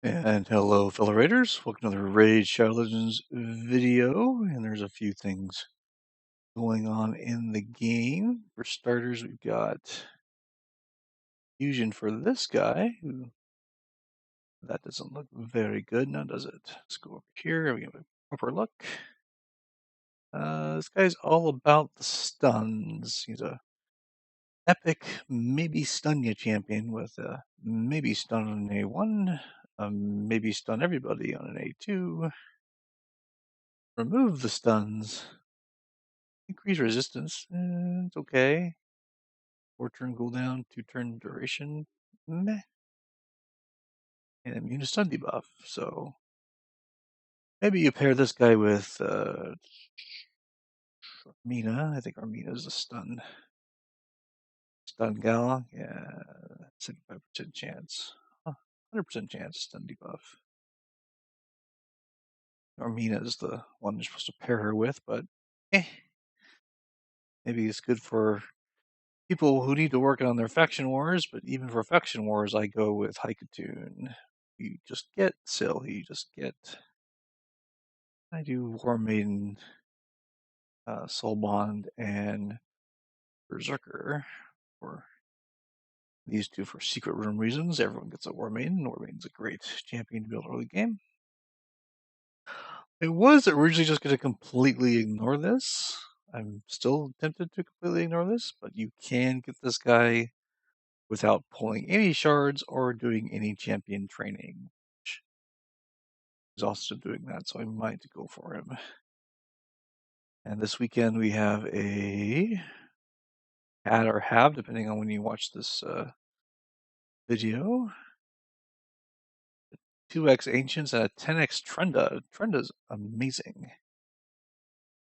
And hello, fellow raiders. Welcome to the Raid Shadow Legends video. And there's a few things going on in the game. For starters, we've got fusion for this guy. That doesn't look very good now, does it? Let's go over here. We have a proper look. This guy's all about the stuns. He's a epic maybe stun you champion with a maybe stun on an A1, maybe stun everybody on an A2. Remove the stuns. Increase resistance. It's okay. 4-turn cooldown, 2-turn duration. Meh. And immune to stun debuff. So maybe you pair this guy with Armina. I think Armina is a stun gal. Yeah, 75% chance. 100% chance stun debuff. Armina is the one you're supposed to pair her with, but maybe it's good for people who need to work on their faction wars, but even for faction wars, I go with Haikatoon. You just get Syl, you just get. I do War Maiden, Soul Bond, and Berserker for these two for secret room reasons. Everyone gets a War Maiden. War Maiden's a great champion to build early game. I was originally just going to completely ignore this. I'm still tempted to completely ignore this, but you can get this guy without pulling any shards or doing any champion training. He's also doing that, so I might go for him. And this weekend we have a had or have, depending on when you watch this video, 2x Ancients and a 10x Trenda. Trenda's amazing.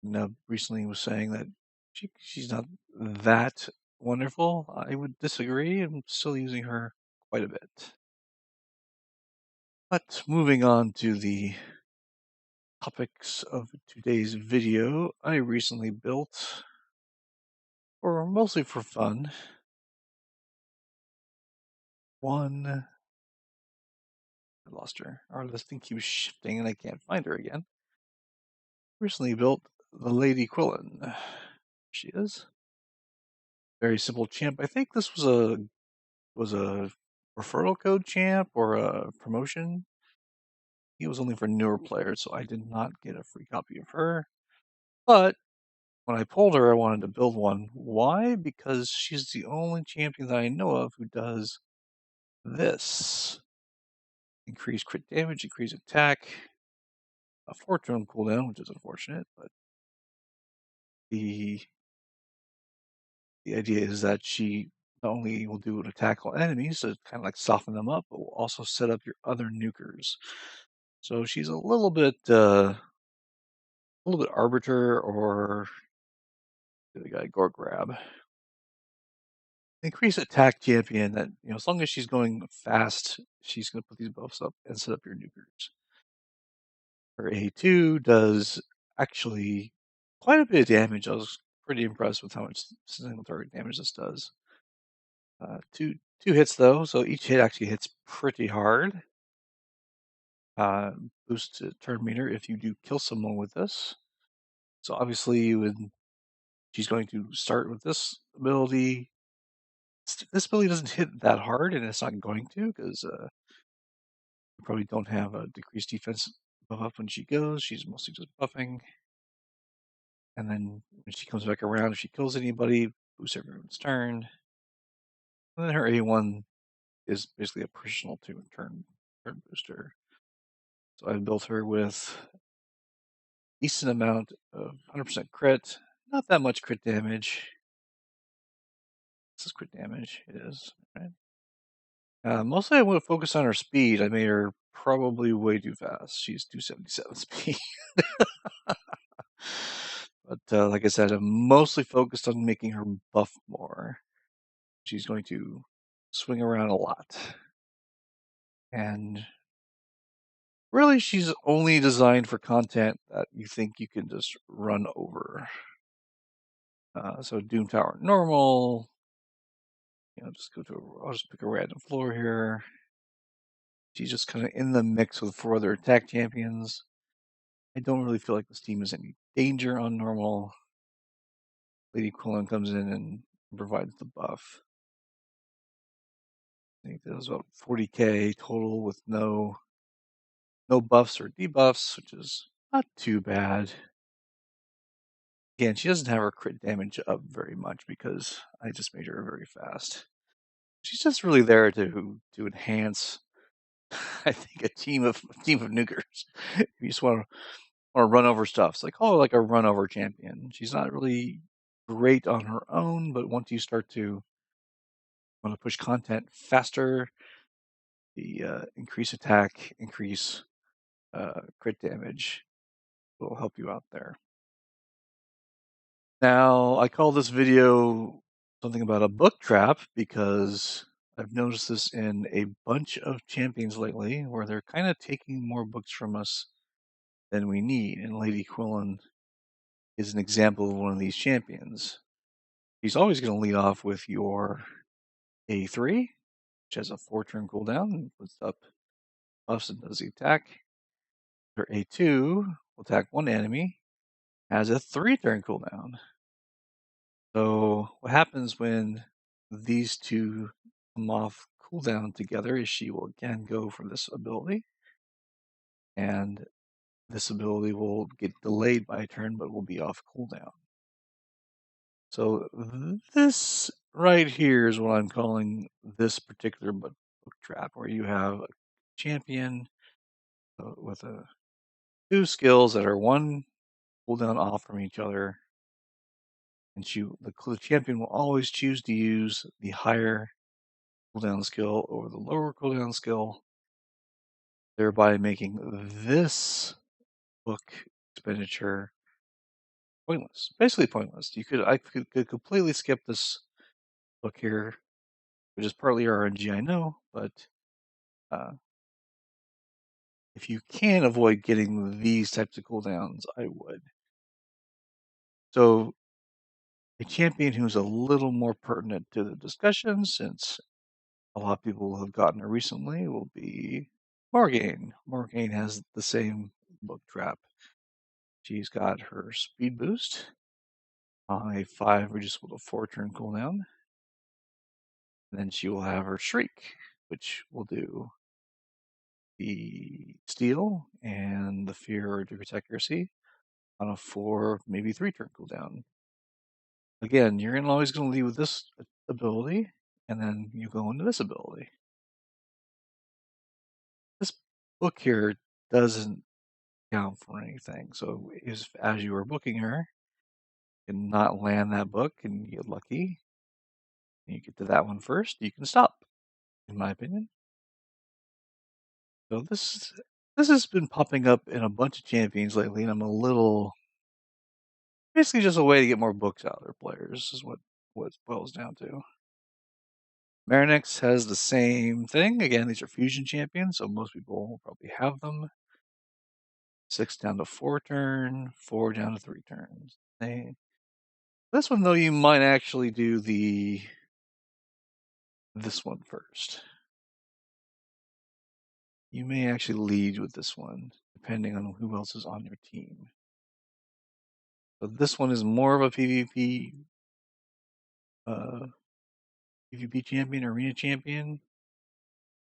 And recently was saying that she's not that wonderful. I would disagree. I'm still using her quite a bit. But moving on to the topics of today's video, I recently built, or mostly for fun, I lost her. Our listing keeps shifting and I can't find her again. Recently built the Lady Quilen. Here she is. Very simple champ. I think this was a referral code champ or a promotion. It was only for newer players, so I did not get a free copy of her. But when I pulled her, I wanted to build one. Why? Because she's the only champion that I know of who does this. Increase crit damage, increase attack, a 4-turn cooldown, which is unfortunate, but the idea is that she not only will do an attack on enemies, so kind of like soften them up, but will also set up your other nukers. So she's a little bit arbiter or the guy gore grab. Increase attack champion that, as long as she's going fast, she's going to put these buffs up and set up your nukers. Her A2 does actually quite a bit of damage. I was pretty impressed with how much single target damage this does. Two hits though, so each hit actually hits pretty hard. Boost turn meter if you do kill someone with this. So obviously she's going to start with this ability. This ability doesn't hit that hard, and it's not going to because you probably don't have a decreased defense buff up when she goes. She's mostly just buffing. And then when she comes back around, if she kills anybody, boosts everyone's turn. And then her A1 is basically a personal turn booster. So I built her with a decent amount of 100% crit. Not that much crit damage. This is crit damage. It is, right? Mostly I want to focus on her speed. I made her probably way too fast. She's 277 speed. But like I said, I'm mostly focused on making her buff more. She's going to swing around a lot. And really, she's only designed for content that you think you can just run over. So Doom Tower normal. Just go to. I'll just pick a random floor here. She's just kind of in the mix with 4 other attack champions. I don't really feel like this team is any danger on normal. Lady Quilen comes in and provides the buff. I think that was about 40k total with no buffs or debuffs, which is not too bad. Again, she doesn't have her crit damage up very much because I just made her very fast. She's just really there to enhance, I think, a team of nukers. If you just want to run over stuff, it's like, oh, like a run over champion. She's not really great on her own, but once you start to want to push content faster, the increase attack, increase crit damage will help you out there. Now, I call this video something about a book trap because I've noticed this in a bunch of champions lately where they're kind of taking more books from us than we need. And Lady Quilen is an example of one of these champions. She's always going to lead off with your A3, which has a 4-turn cooldown and puts up buffs and does the attack. Her A2 will attack one enemy, has a 3-turn cooldown. So what happens when these two come off cooldown together is she will again go for this ability, and this ability will get delayed by a turn but will be off cooldown. So this right here is what I'm calling this particular book trap, where you have a champion with two skills that are one cooldown off from each other, and the champion will always choose to use the higher cooldown skill over the lower cooldown skill, thereby making this book expenditure pointless. Basically pointless. I could completely skip this book here, which is partly RNG, I know, but if you can avoid getting these types of cooldowns, I would. So a champion who's a little more pertinent to the discussion, since a lot of people have gotten her recently, will be Morgane. Morgane has the same book trap. She's got her speed boost on a 5 reducible to 4-turn cooldown. And then she will have her shriek, which will do the steal and the fear or decrease accuracy on a 4, maybe 3-turn cooldown. Again, you're always going to lead with this ability, and then you go into this ability. This book here doesn't count for anything. So as you are booking her, you can not land that book and you get lucky. And you get to that one first, you can stop, in my opinion. So this has been popping up in a bunch of champions lately, and I'm a little basically just a way to get more books out of their players is what it boils down to. Marinix has the same thing. Again, these are fusion champions, so most people will probably have them. 6 down to 4 turn, 4 down to 3 turns. This one though, you might actually do this one first. You may actually lead with this one, depending on who else is on your team. So this one is more of a PvP champion, arena champion.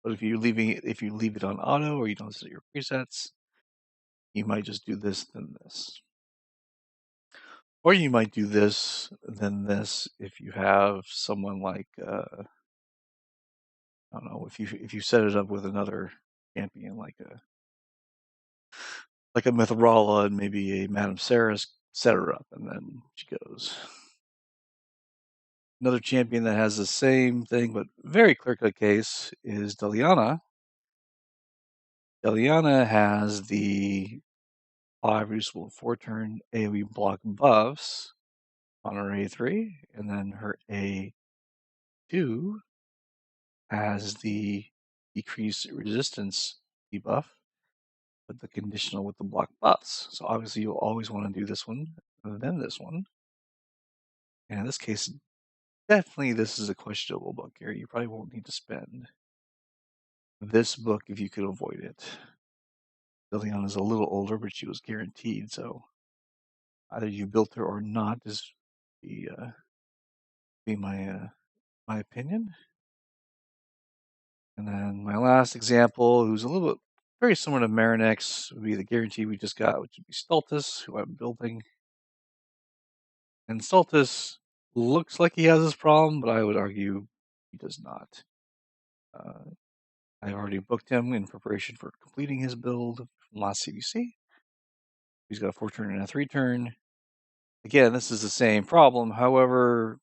But if you leave it on auto or you don't set your presets, you might just do this, then this. Or you might do this, then this if you have someone like I don't know, if you set it up with another champion like a Mithrala and maybe a Madame Saris, set her up and then she goes. Another champion that has the same thing but very clear-cut case is Deliana. Deliana has the 5 reducible 4-turn AoE block buffs on her A3, and then her A2 has the decreased resistance debuff, but the conditional with the block buffs. So obviously you'll always want to do this one, then this one. And in this case, definitely this is a questionable book here. You probably won't need to spend this book if you could avoid it. Liliana's a little older, but she was guaranteed, so either you built her or not is be my opinion. And then my last example, who's a little bit very similar to Marinex, would be the guarantee we just got, which would be Stultus, who I'm building. And Stultus looks like he has this problem, but I would argue he does not. I already booked him in preparation for completing his build from last CBC. He's got a 4-turn and a 3-turn. Again, this is the same problem. However,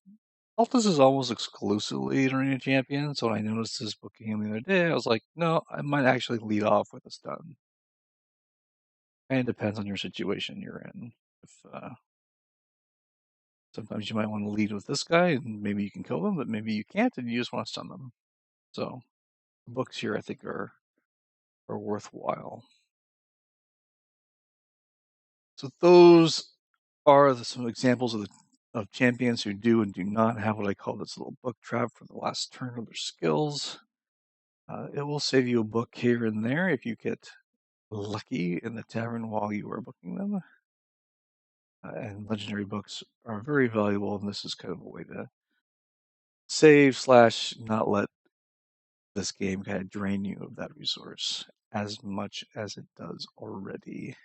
Altus is almost exclusively an arena champion, so when I noticed this booking him the other day, I was like, no, I might actually lead off with a stun. And it depends on your situation you're in. If sometimes you might want to lead with this guy, and maybe you can kill them, but maybe you can't, and you just want to stun them. So the books here, I think, are worthwhile. So those are some examples of champions who do and do not have what I call this little book trap for the last turn of their skills. It will save you a book here and there if you get lucky in the tavern while you are booking them. And legendary books are very valuable, and this is kind of a way to save / not let this game kind of drain you of that resource as much as it does already.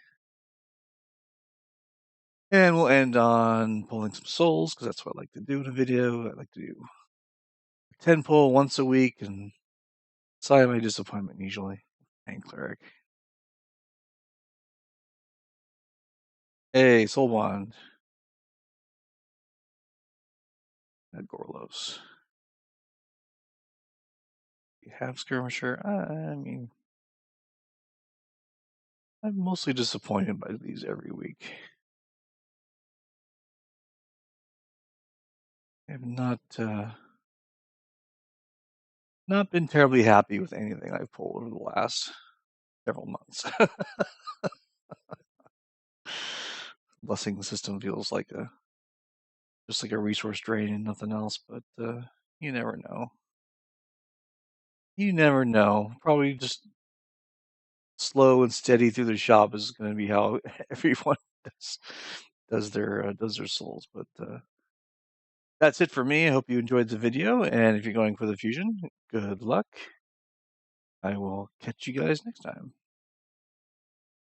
And we'll end on pulling some souls, because that's what I like to do in a video. I like to do 10 pull once a week, and sigh my disappointment usually. And cleric. Hey, soul bond. At Gorlos. You have skirmisher. I mean, I'm mostly disappointed by these every week. I have not been terribly happy with anything I've pulled over the last several months. Blessing system feels like just like a resource drain and nothing else, but you never know. You never know. Probably just slow and steady through the shop is going to be how everyone does their souls. But that's it for me. I hope you enjoyed the video, and if you're going for the fusion, good luck. I will catch you guys next time.